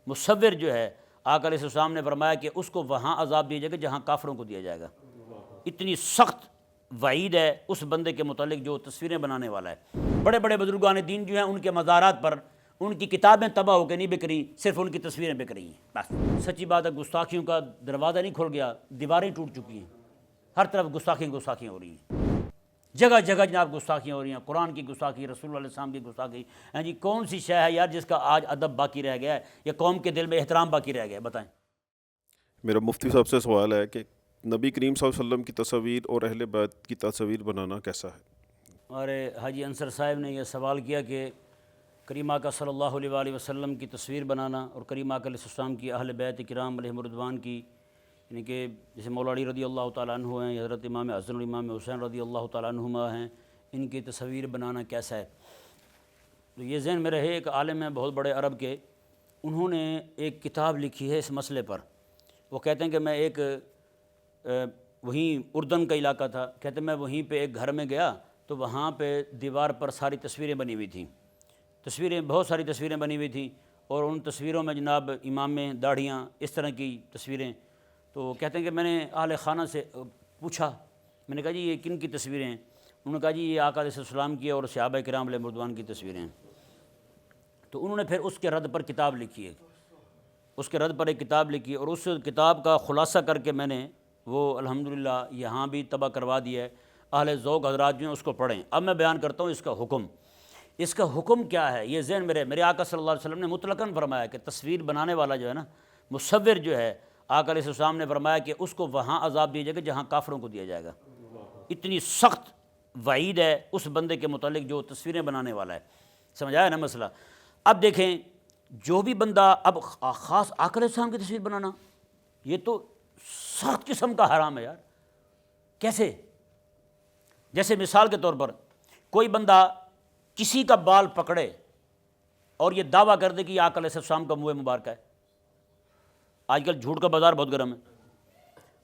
مصور جو ہے آقا علیہ السلام نے فرمایا کہ اس کو وہاں عذاب دیا جائے گا جہاں کافروں کو دیا جائے گا۔ اتنی سخت وعید ہے اس بندے کے متعلق جو تصویریں بنانے والا ہے۔ بڑے بڑے بزرگان دین جو ہیں ان کے مزارات پر ان کی کتابیں تباہ ہو کے نہیں بک رہی، صرف ان کی تصویریں بک رہی ہیں بس۔ سچی بات ہے، گستاخیوں کا دروازہ نہیں کھل گیا، دیواریں ٹوٹ چکی ہیں، ہر طرف گستاخیاں ہو رہی ہیں، جگہ جگہ جناب گستاخیاں ہو رہی ہیں، قرآن کی گستاخی، رسول اللہ علیہ السلام کی گستاخی۔ ہاں جی، کون سی شے ہے یار جس کا آج ادب باقی رہ گیا ہے یا قوم کے دل میں احترام باقی رہ گیا ہے؟ بتائیں۔ میرا مفتی صاحب سے سوال ہے کہ نبی کریم صلی اللہ علیہ وسلم کی تصاویر اور اہل بیت کی تصاویر بنانا کیسا ہے؟ اور حاجی انصر صاحب نے یہ سوال کیا کہ کریم آقا صلی اللہ علیہ وآلہ وسلم کی تصویر بنانا اور کریم آقا علیہ السلام کی اہل بیت کرام علیہم رضوان کی، یعنی کہ جیسے مولا علی رضی اللہ تعالیٰ عنہ ہیں، حضرت امام حسن اور امام حسین رضی اللہ تعالیٰ عنہما ہیں، ان کی تصویر بنانا کیسا ہے؟ تو یہ ذہن میں رہے، ایک عالم ہیں بہت بڑے عرب کے، انہوں نے ایک کتاب لکھی ہے اس مسئلے پر۔ وہ کہتے ہیں کہ میں ایک وہیں اردن کا علاقہ تھا، کہتے ہیں میں وہیں پہ ایک گھر میں گیا تو وہاں پہ دیوار پر ساری تصویریں بنی ہوئی تھیں، بہت ساری تصویریں بنی ہوئی تھیں، اور ان تصویروں میں جناب امامیں، داڑھیاں، اس طرح کی تصویریں۔ تو کہتے ہیں کہ میں نے اہل خانہ سے پوچھا، میں نے کہا جی یہ کن کی تصویریں ہیں؟ انہوں نے کہا جی یہ آقا علیہ السلام کی اور صحابہ کرام علیہم رضوان کی تصویریں ہیں۔ تو انہوں نے پھر اس کے رد پر کتاب لکھی ہے، اس کے رد پر ایک کتاب لکھی، اور اس کتاب کا خلاصہ کر کے میں نے وہ الحمدللہ یہاں بھی طبع کروا دیا ہے۔ اہل ذوق حضرات جو ہیں اس کو پڑھیں۔ اب میں بیان کرتا ہوں اس کا حکم۔ اس کا حکم کیا ہے؟ یہ ذہن میرے آقا صلی اللہ علیہ وسلم نے مطلقاً فرمایا کہ تصویر بنانے والا جو ہے نا، مصور جو ہے، آقا علیہ السلام نے فرمایا کہ اس کو وہاں عذاب دیا جائے گا جہاں کافروں کو دیا جائے گا۔ اتنی سخت وعید ہے اس بندے کے متعلق جو تصویریں بنانے والا ہے۔ سمجھ آیا نا مسئلہ؟ اب دیکھیں، جو بھی بندہ اب خاص آقا علیہ السلام کی تصویر بنانا، یہ تو سخت قسم کا حرام ہے یار۔ کیسے؟ جیسے مثال کے طور پر کوئی بندہ کسی کا بال پکڑے اور یہ دعویٰ کر دے کہ یہ آقا علیہ السلام کا منہ مبارکہ ہے۔ آج کل جھوٹ کا بازار بہت گرم ہے۔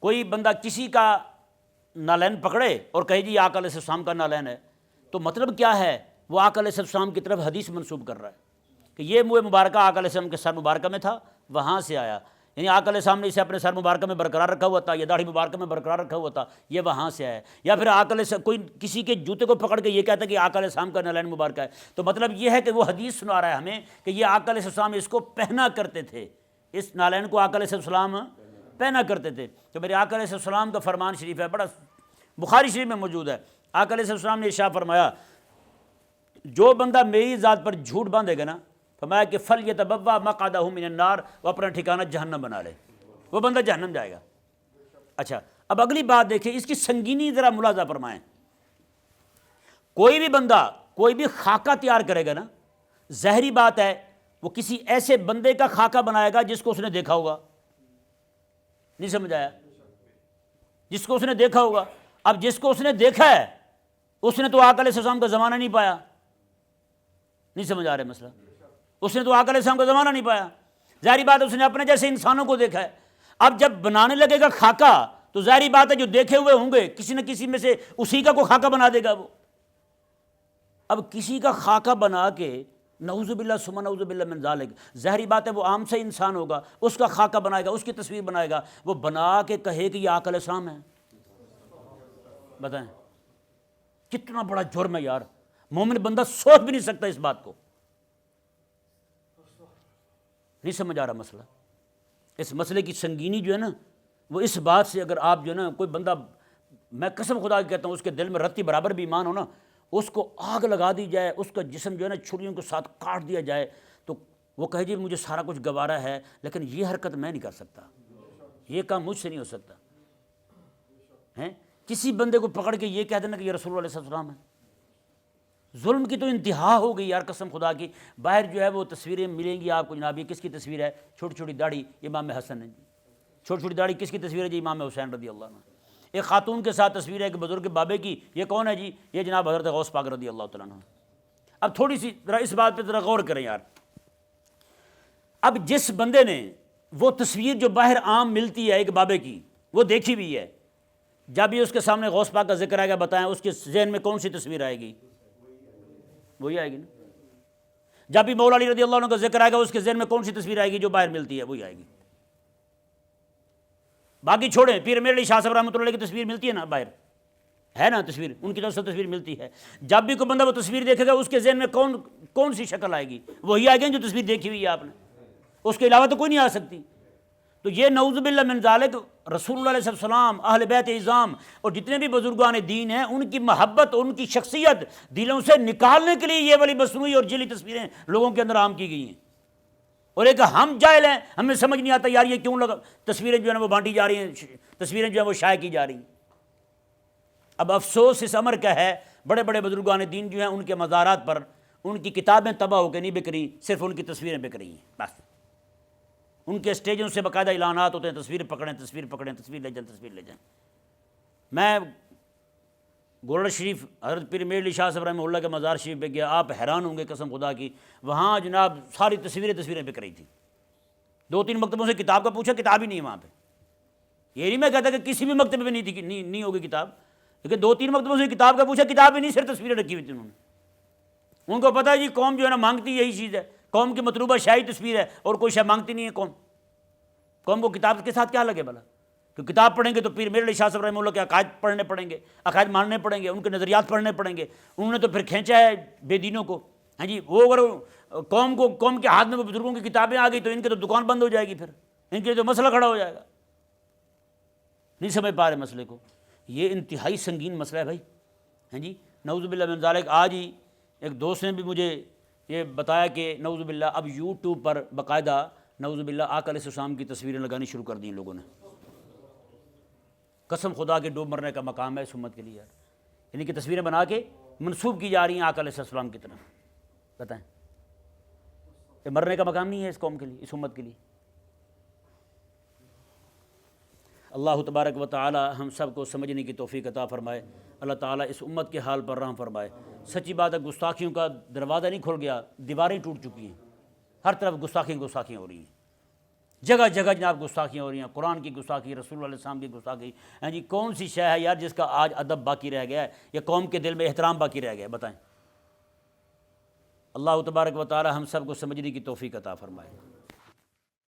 کوئی بندہ کسی کا نالین پکڑے اور کہے جی یہ آقا علیہ السلام کا نالین ہے، تو مطلب کیا ہے؟ وہ آقا علیہ السلام کی طرف حدیث منسوب کر رہا ہے کہ یہ منہ مبارکہ آقا علیہ السلام کے سر مبارکہ میں تھا، وہاں سے آیا، یعنی آقا علیہ السلام نے اسے اپنے سر مبارکہ میں برقرار رکھا ہوا تھا، یہ داڑھی مبارکہ میں برقرار رکھا ہوا تھا، یہ وہاں سے آیا۔ یا پھر آقا علیہ السلام کوئی کسی کے جوتے کو پکڑ کے یہ کہتا ہے کہ آقا علیہ السلام کا نالین مبارکہ ہے، تو مطلب یہ ہے کہ وہ حدیث سنا رہا ہے ہمیں کہ یہ آقا علیہ السلام اس کو پہنا کرتے تھے، اس نالین کو آقا علیہ السلام پہنا کرتے تھے۔ تو میرے آقا علیہ السلام کا فرمان شریف ہے، بڑا بخاری شریف میں موجود ہے۔ آقا علیہ السلام نے ارشاد فرمایا، جو بندہ میری ذات پر جھوٹ باندھے گا نا، فرمایا کہ فَلْيَتَبَوَّأْ مَقْعَدَهُ مِنَ النَّارِ، وہ اپنا ٹھکانہ جہنم بنا لے، وہ بندہ جہنم جائے گا۔ اچھا، اب اگلی بات دیکھیں، اس کی سنگینی ذرا ملاحظہ فرمائیں۔ کوئی بھی بندہ کوئی بھی خاکہ تیار کرے گا نا، ظاہری بات ہے وہ کسی ایسے بندے کا خاکہ بنائے گا جس کو اس نے دیکھا ہوگا۔ نہیں سمجھ آیا؟ جس کو اس نے دیکھا ہوگا۔ اب جس کو اس نے دیکھا ہے اس نے تو آقا علیہ السلام کا زمانہ نہیں پایا۔ نہیں سمجھ آ رہا مسئلہ؟ اس نے تو آقا علیہ السلام کا زمانہ نہیں پایا، ظاہری بات ہے اس نے اپنے جیسے انسانوں کو دیکھا ہے۔ اب جب بنانے لگے گا خاکہ تو ظاہری بات ہے جو دیکھے ہوئے ہوں گے کسی نہ کسی میں سے اسی کا کوئی خاکہ بنا دے گا وہ۔ اب کسی کا خاکہ بنا کے نعوذ باللہ ثم نعوذ باللہ من ذالک، ظاہری بات ہے وہ عام سے انسان ہوگا، اس کا خاکہ بنائے گا، اس کی تصویر بنائے گا، وہ بنا کے کہے کہ یہ آقا علیہ السلام ہے۔ بتائیں کتنا بڑا جرم ہے یار، مومن بندہ سوچ بھی نہیں سکتا اس بات کو۔ نہیں سمجھ آ رہا مسئلہ؟ اس مسئلے کی سنگینی جو ہے نا وہ اس بات سے، اگر آپ جو ہے نا کوئی بندہ، میں قسم خدا کی کہتا ہوں، اس کے دل میں رتی برابر بھی ایمان ہو نا، اس کو آگ لگا دی جائے، اس کا جسم جو ہے نا چھریوں کے ساتھ کاٹ دیا جائے، تو وہ کہے جی مجھے سارا کچھ گوارا ہے لیکن یہ حرکت میں نہیں کر سکتا، یہ کام مجھ سے نہیں ہو سکتا ہیں۔ کسی بندے کو پکڑ کے یہ کہہ دینا کہ یہ رسول اللہ علیہ السلام ہے، ظلم کی تو انتہا ہو گئی یار قسم خدا کی۔ باہر جو ہے وہ تصویریں ملیں گی آپ کو، جناب یہ کس کی تصویر ہے؟ چھوٹی چھوٹی داڑھی امام حسن ہے جی، چھوٹی چھوٹی داڑھی کس کی تصویر ہے جی؟ امام حسین رضی اللہ عنہ۔ ایک خاتون کے ساتھ تصویر ہے ایک بزرگ بابے کی، یہ کون ہے جی؟ یہ جناب حضرت غوث پاک رضی اللہ تعالیٰ عنہ۔ اب تھوڑی سی ذرا اس بات پہ ذرا غور کریں یار۔ اب جس بندے نے وہ تصویر جو باہر عام ملتی ہے ایک بابے کی وہ دیکھی بھی ہے، جب بھی اس کے سامنے غوث پاک کا ذکر آئے گا بتائیں اس کے ذہن میں کون سی تصویر آئے گی؟ وہی آئے گی نا۔ جب بھی مولا علی رضی اللہ عنہ کا ذکر آئے گا اس کے ذہن میں کون سی تصویر آئے گی؟ جو باہر ملتی ہے وہی آئے گی. باقی چھوڑیں، پیر میر علی شاہ صاحب رحمۃ اللہ علیہ کی تصویر ملتی ہے نا باہر، ہے نا تصویر، ان کی طرف سے تصویر ملتی ہے. جب بھی کوئی بندہ وہ تصویر دیکھے گا اس کے ذہن میں کون سی شکل آئے گی؟ وہی آئے گی جو تصویر دیکھی ہوئی ہے آپ نے، اس کے علاوہ تو کوئی نہیں آ سکتی. تو یہ نعوذ باللہ من ذالک رسول اللہ علیہ السلام، اہل بیت اعظام اور جتنے بھی بزرگان دین ہیں ان کی محبت، ان کی شخصیت دلوں سے نکالنے کے لیے یہ والی مصنوعی اور جعلی تصویریں لوگوں کے اندر عام کی گئی ہیں. اور ایک ہم جاہل ہیں، ہمیں سمجھ نہیں آتا یار یہ کیوں تصویریں جو ہیں وہ بانٹی جا رہی ہیں، تصویریں جو ہیں وہ شائع کی جا رہی ہیں. اب افسوس اس امر کا ہے، بڑے بڑے بزرگان دین جو ہیں ان کے مزارات پر ان کی کتابیں تباہ ہو کے نہیں بک رہی، صرف ان کی تصویریں بک رہی ہیں بس. ان کے اسٹیجوں سے باقاعدہ اعلانات ہوتے ہیں، تصویر پکڑیں، تصویر پکڑیں، تصویر لے جائیں، تصویر لے جائیں. میں گولڈ شریف حضرت پیر میر علی شاہ صاحب رحمہ اللہ کے مزار شریف پہ گیا، آپ حیران ہوں گے قسم خدا کی، وہاں جناب ساری تصویریں بک رہی تھیں. 2-3 مکتبوں سے کتاب کا پوچھا، کتاب ہی نہیں ہے وہاں پہ. یہ نہیں میں کہتا کہ کسی بھی مکتبے میں نہیں تھی، نہیں ہوگی کتاب، لیکن 2-3 مکتبوں سے کتاب کا پوچھا، کتاب ہی نہیں، صرف تصویریں رکھی ہوئی تھیں انہوں نے. ان کو پتہ ہے جی قوم جو ہے نا مانگتی یہی چیز ہے، قوم کی مطلوبہ شاہی تصویر ہے اور کوئی شے مانگتی نہیں ہے. قوم کو کتاب کے ساتھ کیا لگے بھلا؟ تو کتاب پڑھیں گے تو پیر میر علی شاہ صاحب رحمہ اللہ کے عقائد پڑھنے پڑیں گے، عقائد ماننے پڑیں گے، ان کے نظریات پڑھنے پڑیں گے. انہوں نے تو پھر کھینچا ہے بے دینوں کو. ہاں جی، وہ اگر قوم کے ہاتھ میں وہ بزرگوں کی کتابیں آ گئی تو ان کی تو دکان بند ہو جائے گی، پھر ان کے لیے تو مسئلہ کھڑا ہو جائے گا. نہیں سمجھ پا رہے مسئلے کو. یہ انتہائی سنگین مسئلہ ہے بھائی. ہاں جی، نعوذ باللہ من ذالک. آج ہی ایک دوست نے بھی مجھے یہ بتایا کہ نعوذ باللہ اب یوٹیوب پر باقاعدہ نعوذ باللہ آقا علیہ السلام کی تصویریں لگانی شروع کر دی ان لوگوں نے. قسم خدا کے ڈوب مرنے کا مقام ہے اس امت کے لیے یار. یعنی کہ تصویریں بنا کے منسوب کی جا رہی ہیں آقا علیہ السلام کی طرف. بتائیں، یہ مرنے کا مقام نہیں ہے اس قوم کے لیے، اس امت کے لیے. اللہ تبارک و تعالی ہم سب کو سمجھنے کی توفیق عطا فرمائے. اللہ تعالیٰ اس امت کے حال پر رحم فرمائے. سچی بات ہے، گستاخیوں کا دروازہ نہیں کھل گیا، دیواریں ٹوٹ چکی ہیں. ہر طرف گستاخیاں ہو رہی ہیں، جگہ جگہ جناب گستاخیاں ہو رہی ہیں. قرآن کی گستاخی، رسول اللہ علیہ السلام کی گستاخی. ہاں جی، کون سی شے ہے یار جس کا آج ادب باقی رہ گیا ہے یا قوم کے دل میں احترام باقی رہ گیا ہے؟ بتائیں. اللہ تبارک و تعالی ہم سب کو سمجھنے کی توفیق عطا فرمائے.